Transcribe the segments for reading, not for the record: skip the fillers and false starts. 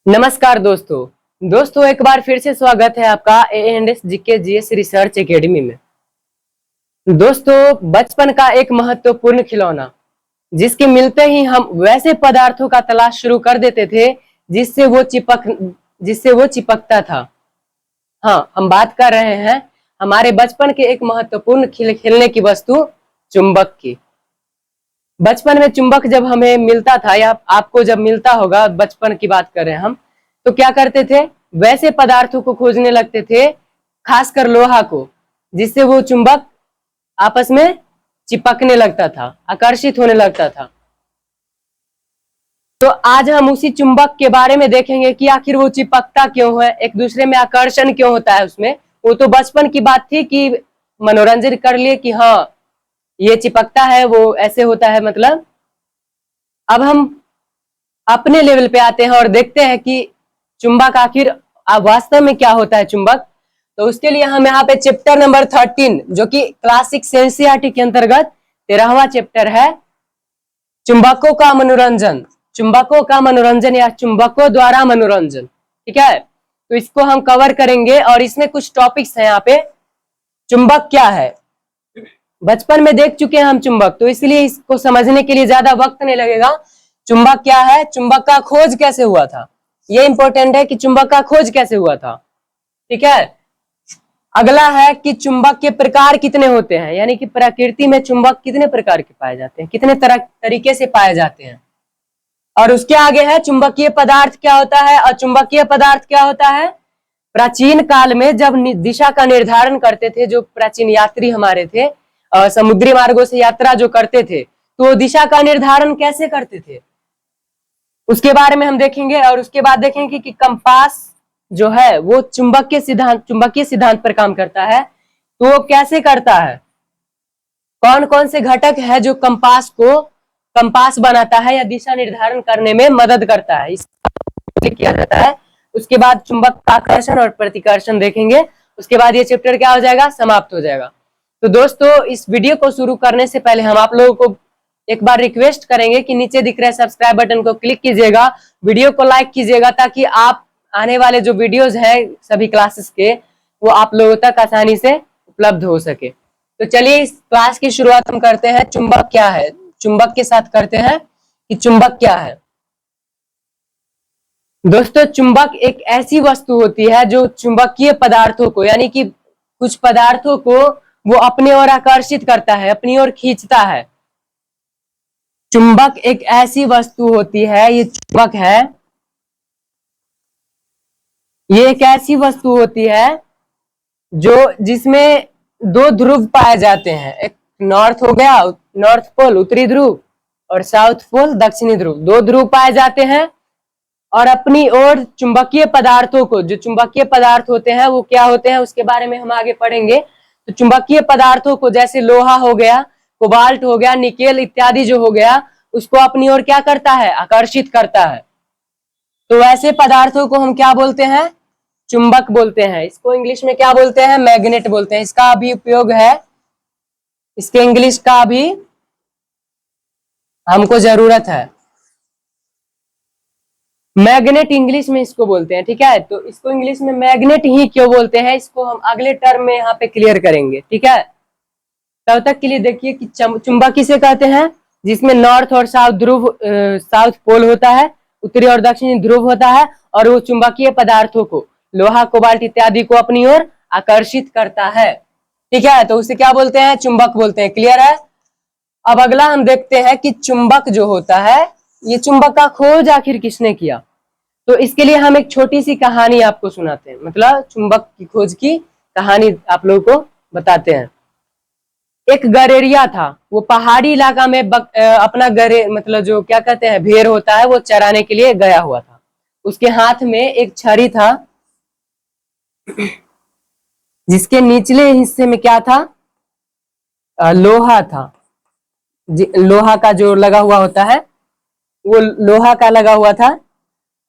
नमस्कार दोस्तों एक बार फिर से स्वागत है आपका ANS GK GS research academy में। दोस्तों, बचपन का एक महत्वपूर्ण खिलौना जिसके मिलते ही हम वैसे पदार्थों का तलाश शुरू कर देते थे जिससे वो चिपकता था। हाँ, हम बात कर रहे हैं हमारे बचपन के एक महत्वपूर्ण खेलने की वस्तु चुंबक की। बचपन में चुंबक जब हमें मिलता था या आपको जब मिलता होगा, बचपन की बात कर रहे हैं हम, तो क्या करते थे, वैसे पदार्थों को खोजने लगते थे, खासकर लोहा को, जिससे वो चुंबक आपस में चिपकने लगता था, आकर्षित होने लगता था। तो आज हम उसी चुंबक के बारे में देखेंगे कि आखिर वो चिपकता क्यों है, एक दूसरे में आकर्षण क्यों होता है उसमें। वो तो बचपन की बात थी कि मनोरंजन कर लिए कि हाँ ये चिपकता है, वो ऐसे होता है। मतलब अब हम अपने लेवल पे आते हैं और देखते हैं कि चुंबक आखिर वास्तव में क्या होता है चुंबक। तो उसके लिए हम यहाँ पे चैप्टर नंबर 13 जो कि क्लास 6 एनसीईआरटी के अंतर्गत 13वां चैप्टर है, चुंबकों का मनोरंजन। चुंबकों का मनोरंजन या चुंबकों द्वारा मनोरंजन, ठीक है। तो इसको हम कवर करेंगे और इसमें कुछ टॉपिक्स हैं यहाँ पे। चुंबक क्या है, बचपन में देख चुके हैं हम चुंबक, तो इसलिए इसको समझने के लिए ज्यादा वक्त नहीं लगेगा। चुंबक क्या है, चुंबक का खोज कैसे हुआ था, ये इंपॉर्टेंट है कि चुंबक का खोज कैसे हुआ था, ठीक है। अगला है कि चुंबक के प्रकार कितने होते हैं, यानी कि प्रकृति में चुंबक कितने प्रकार के पाए जाते हैं, कितने तरीके से पाए जाते हैं। और उसके आगे है चुंबकीय पदार्थ क्या होता है। और चुंबकीय पदार्थ क्या होता है, प्राचीन काल में जब दिशा का निर्धारण करते थे, जो प्राचीन यात्री हमारे थे, समुद्री मार्गों से यात्रा जो करते थे, तो दिशा का निर्धारण कैसे करते थे उसके बारे में हम देखेंगे। और उसके बाद देखेंगे कि कंपास जो है वो चुंबकीय सिद्धांत पर काम करता है, तो वो कैसे करता है, कौन कौन से घटक है जो कंपास बनाता है या दिशा निर्धारण करने में मदद करता है, इसको किया जाता है। उसके बाद चुंबक का आकर्षण और प्रतिकर्षण देखेंगे। उसके बाद ये चैप्टर क्या हो जाएगा, समाप्त हो जाएगा। तो दोस्तों, इस वीडियो को शुरू करने से पहले हम आप लोगों को एक बार रिक्वेस्ट करेंगे कि नीचे दिख रहे सब्सक्राइब बटन को क्लिक कीजिएगा, वीडियो को लाइक कीजिएगा, ताकि आप आने वाले जो वीडियोस हैं सभी क्लासेस के, वो आप लोगों तक आसानी से उपलब्ध हो सके। तो चलिए इस क्लास की शुरुआत हम करते हैं। चुंबक क्या है, चुंबक के साथ करते हैं कि चुंबक क्या है। दोस्तों, चुंबक एक ऐसी वस्तु होती है जो चुंबकीय पदार्थों को, यानी कि कुछ पदार्थों को वो अपने ओर आकर्षित करता है, अपनी ओर खींचता है। चुंबक एक ऐसी वस्तु होती है, ये चुंबक है, ये एक ऐसी वस्तु होती है जो जिसमें दो ध्रुव पाए जाते हैं। एक नॉर्थ हो गया, नॉर्थ पोल उत्तरी ध्रुव, और साउथ पोल दक्षिणी ध्रुव, दो ध्रुव पाए जाते हैं। और अपनी ओर चुंबकीय पदार्थों को, जो चुंबकीय पदार्थ होते हैं वो क्या होते हैं उसके बारे में हम आगे पढ़ेंगे। तो चुंबकीय पदार्थों को, जैसे लोहा हो गया, कोबाल्ट हो गया, निकेल इत्यादि जो हो गया, उसको अपनी ओर क्या करता है, आकर्षित करता है। तो ऐसे पदार्थों को हम क्या बोलते हैं, चुंबक बोलते हैं। इसको इंग्लिश में क्या बोलते हैं, मैग्नेट बोलते हैं। इसका भी उपयोग है, इसके इंग्लिश का भी हमको जरूरत है। मैग्नेट इंग्लिश में इसको बोलते हैं, ठीक है। तो इसको इंग्लिश में मैग्नेट ही क्यों बोलते हैं, इसको हम अगले टर्म में यहाँ पे क्लियर करेंगे, ठीक है। तब तक के लिए देखिए कि चुंबक किसे कहते हैं, जिसमें नॉर्थ और साउथ ध्रुव, साउथ पोल होता है, उत्तरी और दक्षिणी ध्रुव होता है, और वो चुंबकीय पदार्थों को, लोहा कोबाल्ट इत्यादि को अपनी ओर आकर्षित करता है, ठीक है। तो उसे क्या बोलते हैं, चुंबक बोलते हैं। क्लियर है। अब अगला हम देखते हैं कि चुंबक जो होता है, ये चुंबक का खोज आखिर किसने किया। तो इसके लिए हम एक छोटी सी कहानी आपको सुनाते हैं, मतलब चुंबक की खोज की कहानी आप लोगों को बताते हैं। एक गड़ेरिया था, वो पहाड़ी इलाका में अपना मतलब जो क्या कहते हैं भेड़ होता है, वो चराने के लिए गया हुआ था। उसके हाथ में एक छड़ी था, जिसके निचले हिस्से में क्या था, लोहा था। लोहा का जो लगा हुआ होता है, वो लोहा का लगा हुआ था,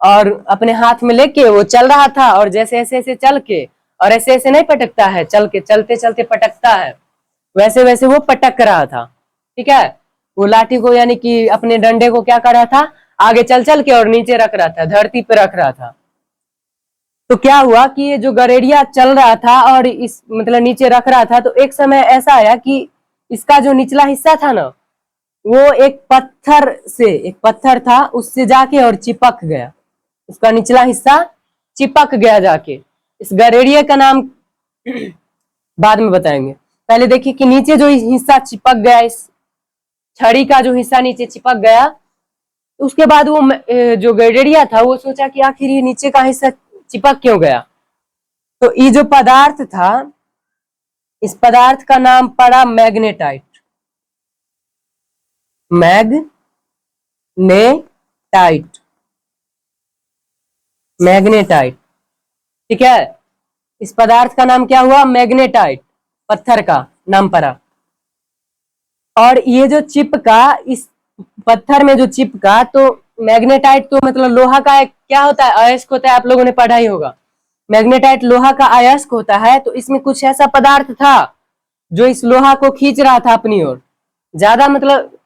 और अपने हाथ में लेके वो चल रहा था। और जैसे ऐसे ऐसे चल के, और ऐसे ऐसे नहीं पटकता है, चल के चलते चलते पटकता है, वैसे वैसे वो पटक रहा था, ठीक है। वो लाठी को, यानी कि अपने डंडे को क्या कर रहा था, आगे चल चल के और नीचे रख रहा था, धरती पे रख रहा था। तो क्या हुआ कि ये जो गरेड़िया चल रहा था और इस मतलब नीचे रख रहा था, तो एक समय ऐसा आया कि इसका जो निचला हिस्सा था ना, वो एक पत्थर था, उससे जाके और चिपक गया। उसका निचला हिस्सा चिपक गया जाके। इस गरेड़िए का नाम बाद में बताएंगे। पहले देखिए कि नीचे जो हिस्सा चिपक गया, इस छड़ी का जो हिस्सा नीचे चिपक गया, उसके बाद वो जो गरेड़िया था वो सोचा कि आखिर ये नीचे का हिस्सा चिपक क्यों गया। तो ये जो पदार्थ था, इस पदार्थ का नाम पड़ा मैग्नेटाइट। मैग्नेटाइट, ठीक है। इस पदार्थ का नाम क्या हुआ? मैग्नेटाइट, पत्थर का नाम पड़ा। और ये जो चिपका, इस पत्थर में जो चिपका, तो मैग्नेटाइट तो मतलब लोहा का एक क्या होता है? अयस्क होता है, आप लोगों ने पढ़ा ही होगा। मैग्नेटाइट लोहा का अयस्क होता है। तो इसमें कुछ ऐसा पदार्थ था जो इस लोहा को खींच रहा था अपनी ओर। ज्यादा मतलब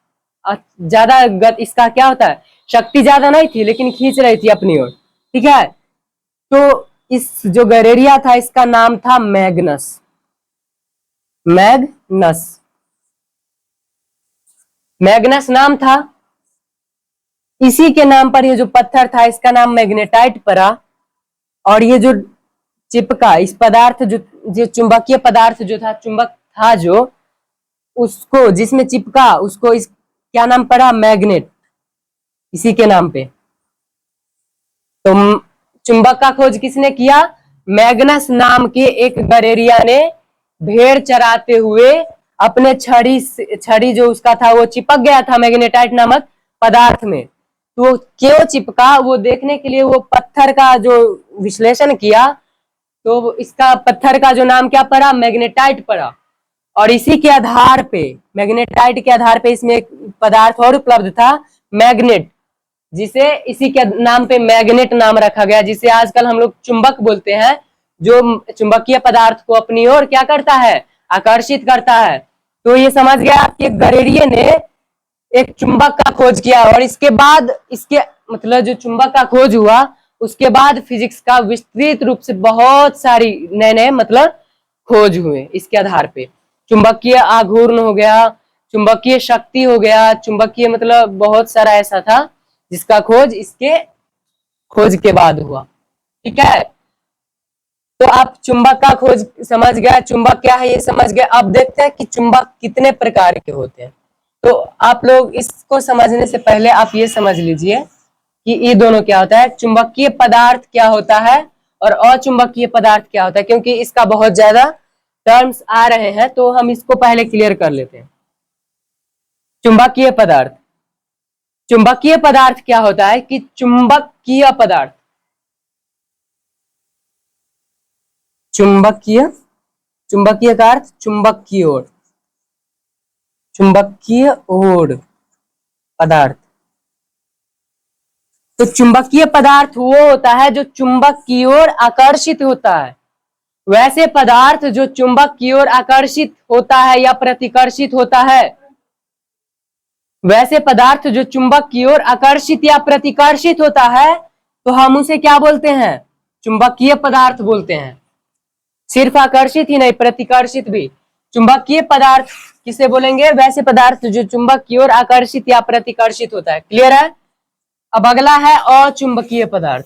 ज्यादा इसका क्या होता है, शक्ति ज्यादा नहीं थी, लेकिन खींच रही थी अपनी ओर, ठीक है। तो इस जो गरेड़िया था, इसका नाम था मैग्नस। मैग्नस नाम था। इसी के नाम पर ये जो पत्थर था, इसका नाम मैग्नेटाइट पड़ा। और ये जो चिपका, इस पदार्थ जो चुंबकीय पदार्थ जो था, चुंबक था जो, उसको जिसमें चिपका, उसको इस क्या नाम पड़ा? मैग्नेट, इसी के नाम पे। तो चुंबक का खोज किसने किया? मैग्नस नाम के एक गरेड़िया ने भेड़ चराते हुए अपने छड़ी जो उसका था वो चिपक गया था मैग्नेटाइट नामक पदार्थ में। तो क्यों चिपका, वो देखने के लिए वो पत्थर का जो विश्लेषण किया, तो इसका पत्थर का जो नाम क्या पड़ा? मैग्नेटाइट पड़ा। और इसी के आधार पे, मैग्नेटाइट के आधार पे, इसमें एक पदार्थ और उपलब्ध था, मैग्नेट, जिसे इसी के नाम पे मैग्नेट नाम रखा गया, जिसे आजकल हम लोग चुंबक बोलते हैं, जो चुंबकीय पदार्थ को अपनी ओर क्या करता है? आकर्षित करता है। तो ये समझ गया कि गरेड़िए ने एक चुंबक का खोज किया, और इसके बाद इसके मतलब जो चुंबक का खोज हुआ, उसके बाद फिजिक्स का विस्तृत रूप से बहुत सारी नए नए मतलब खोज हुए इसके आधार पे। चुंबकीय आघूर्ण हो गया, चुंबकीय शक्ति हो गया, चुंबकीय मतलब बहुत सारा ऐसा था जिसका खोज इसके खोज के बाद हुआ, ठीक है। तो आप चुंबक का खोज समझ गया, चुंबक क्या है ये समझ गए। अब देखते हैं कि चुंबक कितने प्रकार के होते हैं। तो आप लोग इसको समझने से पहले आप ये समझ लीजिए कि ये दोनों क्या होता है, चुंबकीय पदार्थ क्या होता है और अचुंबकीय पदार्थ क्या होता है, क्योंकि इसका बहुत ज्यादा टर्म्स आ रहे हैं, तो हम इसको पहले क्लियर कर लेते हैं। चुंबकीय पदार्थ, चुंबकीय पदार्थ क्या होता है कि चुंबकीय पदार्थ, चुंबकीय का अर्थ चुंबक की ओर, चुंबकीय ओर पदार्थ। तो चुंबकीय पदार्थ वो होता है जो चुंबक की ओर आकर्षित होता है। वैसे पदार्थ जो चुंबक की ओर आकर्षित होता है या प्रतिकर्षित होता है, वैसे पदार्थ जो चुंबक की ओर आकर्षित या प्रतिकर्षित होता है, तो हम उसे क्या बोलते हैं? चुंबकीय पदार्थ बोलते हैं। सिर्फ आकर्षित ही नहीं, प्रतिकर्षित भी। चुंबकीय पदार्थ किसे बोलेंगे? वैसे पदार्थ जो चुंबक की ओर आकर्षित या प्रतिकर्षित होता है। क्लियर है? अब अगला है अचुंबकीय पदार्थ।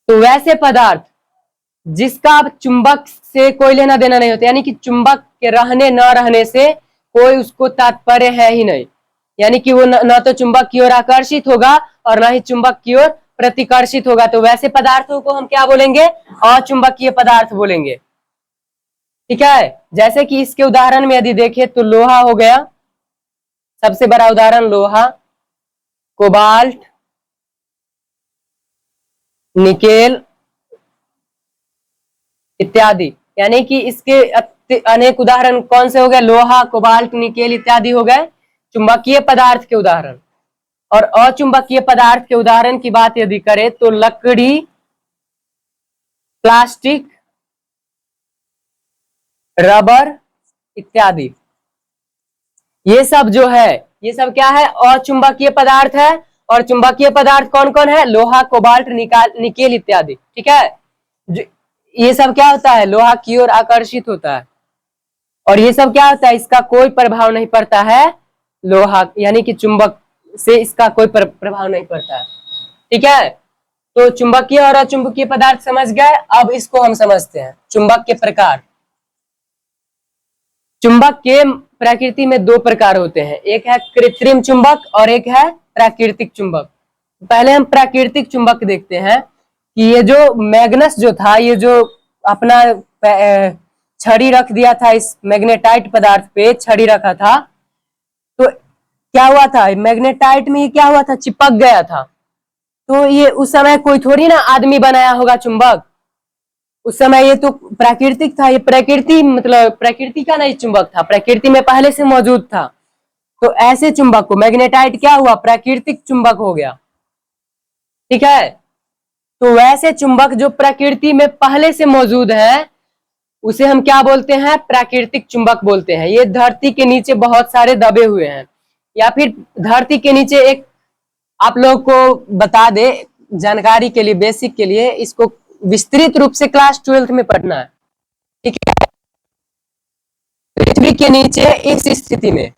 तो वैसे पदार्थ जिसका चुंबक से कोई लेना देना नहीं होता, यानी कि चुंबक के रहने न रहने से कोई उसको तात्पर्य है ही नहीं, यानी कि वो न तो चुंबक की ओर आकर्षित होगा और न ही चुंबक की ओर प्रतिकर्षित होगा, तो वैसे पदार्थों को हम क्या बोलेंगे? अचुंबकीय पदार्थ बोलेंगे, ठीक है। जैसे कि इसके उदाहरण में यदि देखें तो लोहा हो गया, सबसे बड़ा उदाहरण लोहा, कोबाल्ट, निकेल इत्यादि, यानी कि इसके अनेक उदाहरण कौन से हो गए? लोहा, कोबाल्ट, निकेल इत्यादि हो गए चुंबकीय पदार्थ के उदाहरण। और अचुंबकीय पदार्थ के उदाहरण की बात यदि करें तो लकड़ी, प्लास्टिक, रबर इत्यादि, ये सब जो है, ये सब क्या है? अचुंबकीय पदार्थ है। और चुंबकीय पदार्थ कौन कौन है? लोहा, कोबाल्ट, निकेल इत्यादि। ठीक है, ये सब क्या होता है? लोहा की ओर आकर्षित होता है। और ये सब क्या होता है? इसका कोई प्रभाव नहीं पड़ता है, लोहा यानी कि चुंबक से इसका कोई प्रभाव नहीं पड़ता है। ठीक है, तो चुंबकीय और अचुंबकीय पदार्थ समझ गए। अब इसको हम समझते हैं, चुंबक के प्रकार। चुंबक के प्रकृति में दो प्रकार होते हैं, एक है कृत्रिम चुंबक और एक है प्राकृतिक चुंबक। पहले हम प्राकृतिक चुंबक देखते हैं कि ये जो मैग्नस जो था, ये जो अपना छड़ी रख दिया था इस मैग्नेटाइट पदार्थ पे, छड़ी रखा था, तो क्या हुआ था? मैग्नेटाइट में ये क्या हुआ था? चिपक गया था। तो ये उस समय कोई थोड़ी ना आदमी बनाया होगा चुंबक, उस समय ये तो प्राकृतिक था। ये प्रकृति मतलब प्रकृति का नहीं चुंबक था, प्रकृति में पहले से मौजूद था। तो ऐसे चुंबक को मैग्नेटाइट क्या हुआ? प्राकृतिक चुंबक हो गया। ठीक है, तो वैसे चुंबक जो प्रकृति में पहले से मौजूद है उसे हम क्या बोलते हैं? प्राकृतिक चुंबक बोलते हैं। ये धरती के नीचे बहुत सारे दबे हुए हैं, या फिर धरती के नीचे एक, आप लोग को बता दे जानकारी के लिए, बेसिक के लिए, इसको विस्तृत रूप से क्लास 12th में पढ़ना है। ठीक है, पृथ्वी के नीचे इस स्थिति में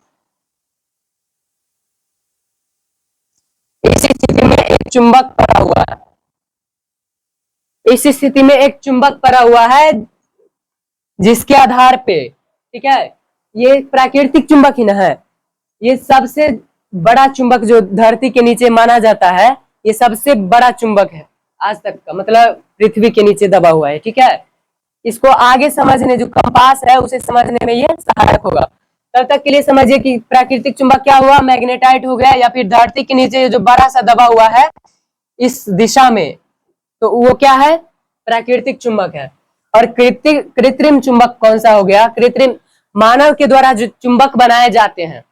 एक चुंबक पड़ा हुआ है। इस स्थिति में एक चुंबक पड़ा हुआ है जिसके आधार पे, ठीक है, ये प्राकृतिक चुंबक ही ना है, ये सबसे बड़ा चुंबक जो धरती के नीचे माना जाता है, ये सबसे बड़ा चुंबक है आज तक का, मतलब पृथ्वी के नीचे दबा हुआ है। ठीक है, इसको आगे समझने, जो कंपास है उसे समझने में ये सहायक होगा। तब तक के लिए समझिए कि प्राकृतिक चुंबक क्या हुआ? मैग्नेटाइट हो गया, या फिर धरती के नीचे जो बड़ा सा दबा हुआ है इस दिशा में, तो वो क्या है? प्राकृतिक चुंबक है। और कृत्रिम चुंबक कौन सा हो गया? कृत्रिम, मानव के द्वारा जो चुंबक बनाए जाते हैं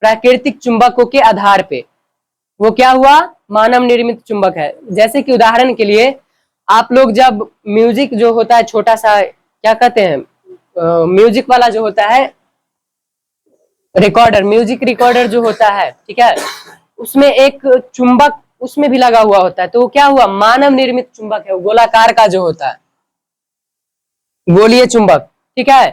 प्राकृतिक चुंबकों के आधार पे, वो क्या हुआ? मानव निर्मित चुंबक है। जैसे कि उदाहरण के लिए, आप लोग जब म्यूजिक जो होता है, छोटा सा क्या कहते हैं, म्यूजिक वाला जो होता है रिकॉर्डर, म्यूजिक रिकॉर्डर जो होता है, ठीक है, उसमें एक चुंबक उसमें भी लगा हुआ होता है, तो वो क्या हुआ? मानव निर्मित चुंबक है, गोलाकार का जो होता है, गोलीय चुंबक। ठीक है,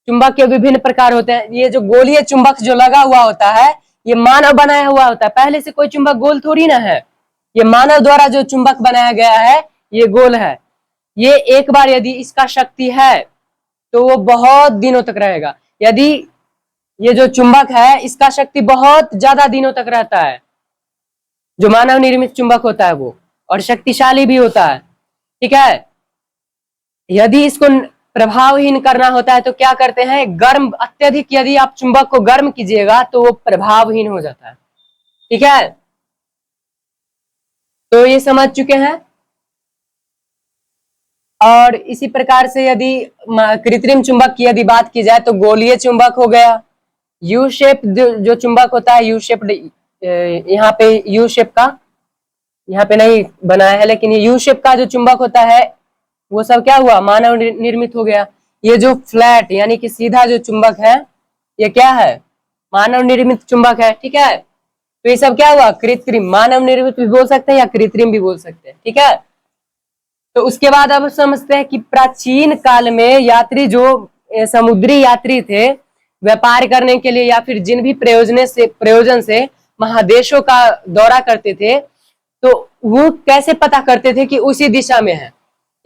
चुंबक के विभिन्न प्रकार होते हैं। ये जो गोलीय चुंबक जो लगा हुआ होता है, ये मानव बनाया हुआ होता है, पहले से कोई चुंबक गोल थोड़ी ना है, ये मानव द्वारा जो चुंबक बनाया गया है ये गोल है। ये एक बार यदि इसका शक्ति है तो वो बहुत दिनों तक रहेगा। यदि ये जो चुंबक है इसका शक्ति बहुत ज्यादा दिनों तक रहता है, जो मानव निर्मित चुंबक होता है वो, और शक्तिशाली भी होता है। ठीक है, यदि इसको प्रभावहीन करना होता है तो क्या करते हैं? गर्म, अत्यधिक यदि आप चुंबक को गर्म कीजिएगा तो वो प्रभावहीन हो जाता है। ठीक है, तो ये समझ चुके हैं। और इसी प्रकार से यदि कृत्रिम चुंबक की यदि बात की जाए तो गोलीय चुंबक हो गया। यू शेप जो चुंबक होता है, यू शेप, यहाँ पे यू शेप का यहाँ पे नहीं बनाया है, लेकिन ये यू शेप का जो चुंबक होता है वो सब क्या हुआ? मानव निर्मित हो गया। ये जो फ्लैट यानी कि सीधा जो चुंबक है ये क्या है? मानव निर्मित चुंबक है। ठीक है, तो ये सब क्या हुआ? कृत्रिम, मानव निर्मित भी बोल सकते हैं या कृत्रिम भी बोल सकते हैं। ठीक है, तो उसके बाद अब समझते हैं कि प्राचीन काल में यात्री जो समुद्री यात्री थे, व्यापार करने के लिए या फिर जिन भी प्रयोजन से महादेशों का दौरा करते थे, तो वो कैसे पता करते थे कि उसी दिशा में है,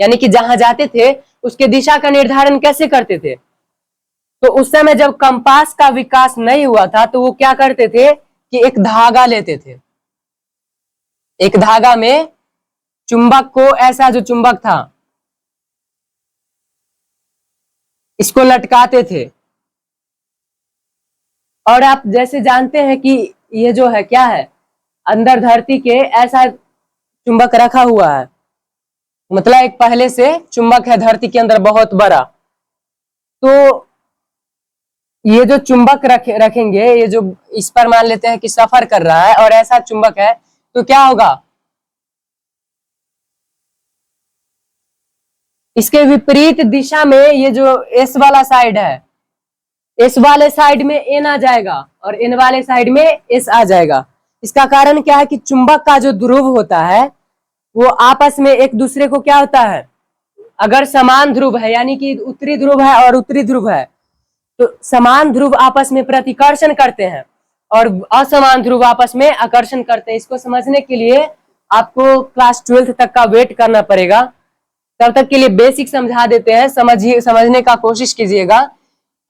यानी कि जहां जाते थे उसके दिशा का निर्धारण कैसे करते थे? तो उस समय जब कंपास का विकास नहीं हुआ था तो वो क्या करते थे कि एक धागा लेते थे, एक धागा में चुंबक को, ऐसा जो चुंबक था इसको लटकाते थे। और आप जैसे जानते हैं कि ये जो है क्या है, अंदर धरती के ऐसा चुंबक रखा हुआ है, मतलब एक पहले से चुंबक है धरती के अंदर बहुत बड़ा। तो ये जो चुंबक रखेंगे, ये जो इस पर मान लेते हैं कि सफर कर रहा है और ऐसा चुंबक है, तो क्या होगा? इसके विपरीत दिशा में ये जो एस वाला साइड है, एस वाले साइड में एन आ जाएगा और एन वाले साइड में एस आ जाएगा। इसका कारण क्या है कि चुंबक का जो ध्रुव होता है वो आपस में एक दूसरे को क्या होता है, अगर समान ध्रुव है यानी कि उत्तरी ध्रुव है और उत्तरी ध्रुव है तो समान ध्रुव आपस में प्रतिकर्षण करते हैं और असमान ध्रुव आपस में आकर्षण करते हैं। इसको समझने के लिए आपको क्लास 12th तक का वेट करना पड़ेगा। तब तक के लिए बेसिक समझा देते हैं, समझिए, समझने का कोशिश कीजिएगा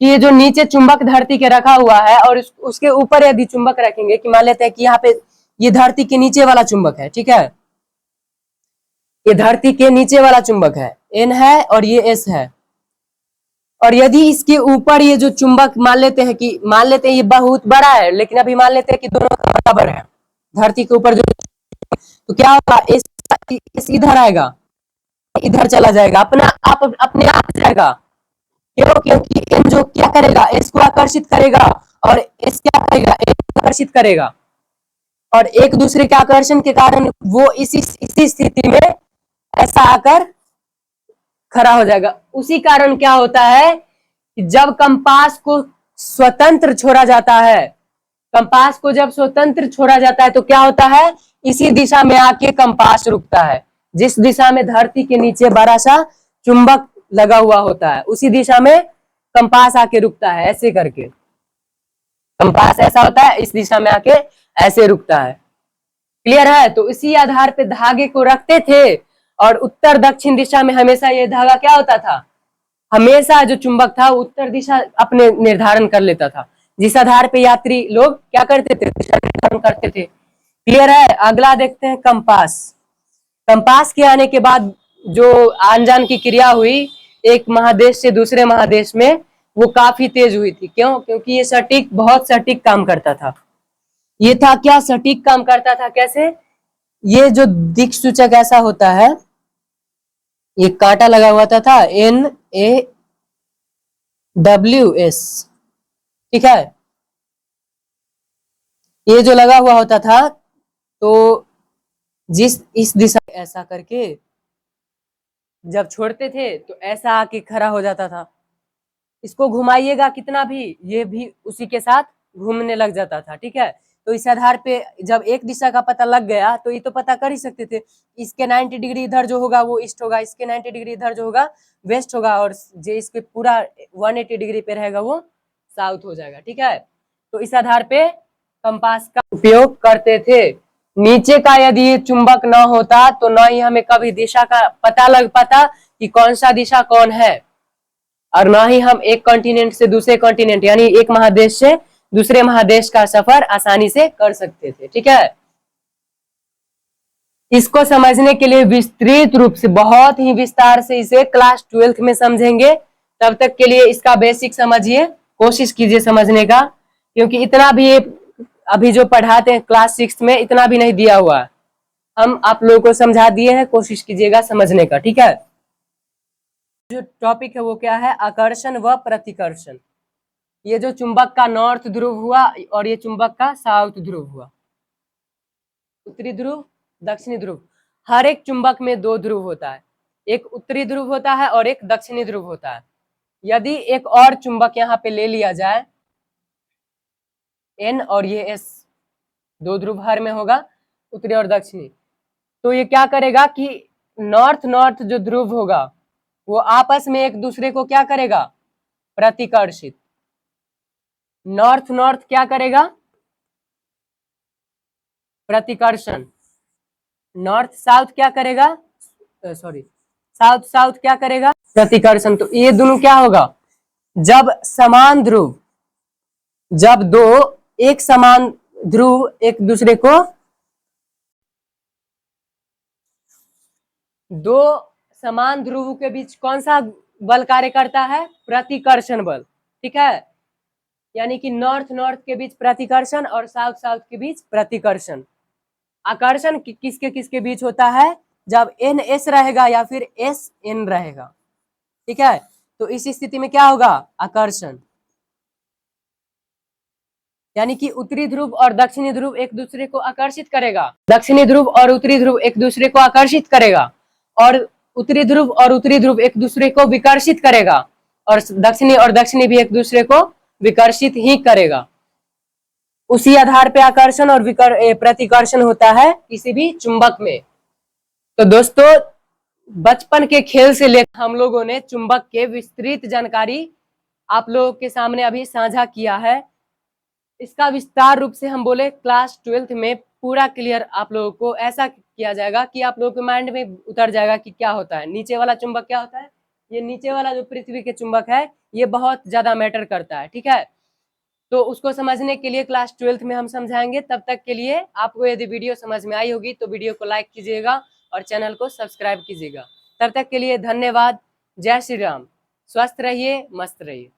कि ये जो नीचे चुंबक धरती के रखा हुआ है और उसके ऊपर यदि चुंबक रखेंगे कि मान लेते हैं कि यहाँ पे ये धरती के नीचे वाला चुंबक है, ठीक है, ये धरती के नीचे वाला चुंबक है, N है और ये S है, और यदि इसके ऊपर ये जो चुंबक मान लेते हैं ये बहुत बड़ा है, लेकिन अभी मान लेते हैं कि दोनों बराबर है, धरती के ऊपर जो, तो क्या होगा, S इधर आएगा, इधर चला जाएगा, अपने आप जाएगा। क्यों? क्योंकि N जो क्या करेगा, S को आकर्षित करेगा और S क्या करेगा, N को आकर्षित करेगा, और एक दूसरे के आकर्षण के कारण वो इसी स्थिति में ऐसा आकर खड़ा हो जाएगा। उसी कारण क्या होता है कि जब कंपास को स्वतंत्र छोड़ा जाता है, कंपास को जब स्वतंत्र छोड़ा जाता है तो क्या होता है, इसी दिशा में आके कंपास रुकता है। जिस दिशा में धरती के नीचे बड़ा सा चुंबक लगा हुआ होता है उसी दिशा में कंपास आके रुकता है। ऐसे करके कंपास ऐसा होता है, इस दिशा में आके ऐसे रुकता है। क्लियर है? तो इसी आधार पे धागे को रखते थे और उत्तर दक्षिण दिशा में हमेशा ये धागा क्या होता था, हमेशा जो चुंबक था उत्तर दिशा अपने निर्धारण कर लेता था, जिस आधार पे यात्री लोग क्या करते थे, दिशा निर्धारण करते थे। क्लियर है? अगला देखते हैं कंपास। कंपास के आने के बाद जो आन जान की क्रिया हुई एक महादेश से दूसरे महादेश में, वो काफी तेज हुई थी। क्यों? क्योंकि ये बहुत सटीक काम करता था। ये था क्या, सटीक काम करता था। कैसे? ये जो दिक् सूचक ऐसा होता है, ये कांटा लगा हुआ था NAWS, ठीक है, ये जो लगा हुआ होता था, तो इस दिशा ऐसा करके जब छोड़ते थे तो ऐसा आके खड़ा हो जाता था। इसको घुमाइएगा कितना भी, ये भी उसी के साथ घूमने लग जाता था। ठीक है, तो इस आधार पे जब एक दिशा का पता लग गया तो ये तो पता कर ही सकते थे, इसके 90 डिग्री इधर जो होगा वो ईस्ट होगा, इसके 90 डिग्री इधर जो होगा वेस्ट होगा, और जो इसके पूरा 180 डिग्री पे रहेगा वो साउथ हो जाएगा। ठीक है, तो इस आधार पे कंपास का उपयोग करते थे। नीचे का यदि ये चुंबक न होता तो न ही हमें कभी दिशा का पता लग पाता कि कौन सा दिशा कौन है, और न ही हम एक कॉन्टिनेंट से दूसरे कॉन्टिनेंट यानी एक महादेश से दूसरे महादेश का सफर आसानी से कर सकते थे। ठीक है, इसको समझने के लिए विस्तृत रूप से, बहुत ही विस्तार से इसे क्लास 12th में समझेंगे। तब तक के लिए इसका बेसिक समझिए, कोशिश कीजिए समझने का, क्योंकि इतना भी अभी जो पढ़ाते हैं क्लास 6 में इतना भी नहीं दिया हुआ, हम आप लोगों को समझा दिए हैं, कोशिश कीजिएगा समझने का। ठीक है, जो टॉपिक है वो क्या है, आकर्षण व प्रतिकर्षण। ये जो चुंबक का नॉर्थ ध्रुव हुआ और ये चुंबक का साउथ ध्रुव हुआ, उत्तरी ध्रुव दक्षिणी ध्रुव। हर एक चुंबक में दो ध्रुव होता है, एक उत्तरी ध्रुव होता है और एक दक्षिणी ध्रुव होता है। यदि एक और चुंबक यहाँ पे ले लिया जाए, N और ये S, दो ध्रुव हर में होगा, उत्तरी और दक्षिणी, तो ये क्या करेगा कि नॉर्थ नॉर्थ जो ध्रुव होगा वो आपस में एक दूसरे को क्या करेगा, प्रतिकर्षित। नॉर्थ नॉर्थ क्या करेगा, प्रतिकर्षण। नॉर्थ साउथ क्या करेगा, साउथ साउथ क्या करेगा, प्रतिकर्षण। तो ये दोनों क्या होगा, जब समान ध्रुव, जब एक समान ध्रुव एक दूसरे को, दो समान ध्रुव के बीच कौन सा बल कार्य करता है, प्रतिकर्षण बल। ठीक है, यानी कि नॉर्थ नॉर्थ के बीच प्रतिकर्षण और साउथ साउथ के बीच प्रतिकर्षण। आकर्षण किसके किसके बीच होता है, जब NS रहेगा या फिर SN रहेगा। ठीक है, तो इस स्थिति में क्या होगा, आकर्षण, यानी कि उत्तरी ध्रुव और दक्षिणी ध्रुव एक दूसरे को आकर्षित करेगा, दक्षिणी ध्रुव और उत्तरी ध्रुव एक दूसरे को आकर्षित करेगा, और उत्तरी ध्रुव और उत्तरी ध्रुव एक दूसरे को विकर्षित करेगा, और दक्षिणी भी एक दूसरे को विकर्षित ही करेगा। उसी आधार पे आकर्षण और प्रतिकर्षण होता है किसी भी चुंबक में। तो दोस्तों बचपन के खेल से लेकर हम लोगों ने चुंबक के विस्तृत जानकारी आप लोगों के सामने अभी साझा किया है। इसका विस्तार रूप से हम बोले क्लास 12th में पूरा क्लियर आप लोगों को ऐसा किया जाएगा कि आप लोगों के माइंड में उतर जाएगा कि क्या होता है, नीचे वाला चुंबक क्या होता है। ये नीचे वाला जो पृथ्वी के चुंबक है ये बहुत ज्यादा मैटर करता है, ठीक है। तो उसको समझने के लिए क्लास 12th में हम समझाएंगे। तब तक के लिए आपको यदि वीडियो समझ में आई होगी तो वीडियो को लाइक कीजिएगा और चैनल को सब्सक्राइब कीजिएगा। तब तक के लिए धन्यवाद। जय श्री राम। स्वस्थ रहिए, मस्त रहिए।